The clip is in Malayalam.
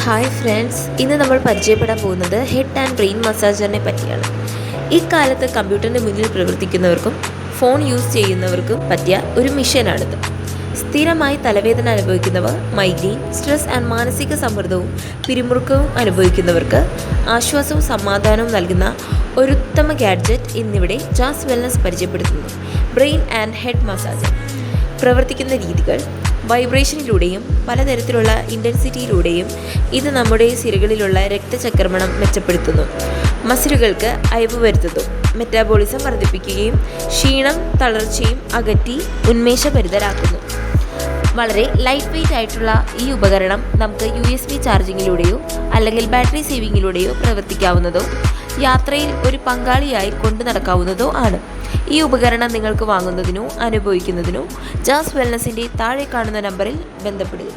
ഹായ് ഫ്രണ്ട്സ്, ഇന്ന് നമ്മൾ പരിചയപ്പെടാൻ പോകുന്നത് ഹെഡ് ആൻഡ് ബ്രെയിൻ മസാജറിനെ പറ്റിയാണ്. ഇക്കാലത്ത് കമ്പ്യൂട്ടറിൻ്റെ മുന്നിൽ പ്രവർത്തിക്കുന്നവർക്കും ഫോൺ യൂസ് ചെയ്യുന്നവർക്കും പറ്റിയ ഒരു മിഷനാണിത്. സ്ഥിരമായി തലവേദന അനുഭവിക്കുന്നവർ, മൈഗ്രെയിൻ, സ്ട്രെസ് ആൻഡ് മാനസിക സമ്മർദ്ദവും പിരിമുറുക്കവും അനുഭവിക്കുന്നവർക്ക് ആശ്വാസവും സമാധാനവും നൽകുന്ന ഒരു ഉത്തമ ഗാഡ്ജറ്റ് ഇന്നിവിടെ ജാസ് വെൽനസ് പരിചയപ്പെടുത്തുന്നു. ബ്രെയിൻ ആൻഡ് ഹെഡ് മസാജർ പ്രവർത്തിക്കുന്ന രീതികൾ: വൈബ്രേഷനിലൂടെയും പലതരത്തിലുള്ള ഇൻറ്റൻസിറ്റിയിലൂടെയും ഇത് നമ്മുടെ സിരകളിലുള്ള രക്തചക്രമണം മെച്ചപ്പെടുത്തുന്നു, മസിലുകൾക്ക് അയവ് വരുത്തുന്നു, മെറ്റാബോളിസം വർദ്ധിപ്പിക്കുകയും ക്ഷീണം തളർച്ചയും അകറ്റി ഉന്മേഷഭരിതരാക്കുന്നു. വളരെ ലൈറ്റ് വെയ്റ്റ് ആയിട്ടുള്ള ഈ ഉപകരണം നമുക്ക് USB ചാർജിങ്ങിലൂടെയോ അല്ലെങ്കിൽ ബാറ്ററി സേവിങ്ങിലൂടെയോ പ്രവർത്തിക്കാവുന്നതോ യാത്രയിൽ ഒരു പങ്കാളിയായി കൊണ്ടു നടക്കാവുന്നതോ ആണ്. ഈ ഉപകരണം നിങ്ങൾക്ക് വാങ്ങുന്നതിനോ അനുഭവിക്കുന്നതിനോ ജാസ് വെൽനസിൻ്റെ താഴെ കാണുന്ന നമ്പറിൽ ബന്ധപ്പെടുക.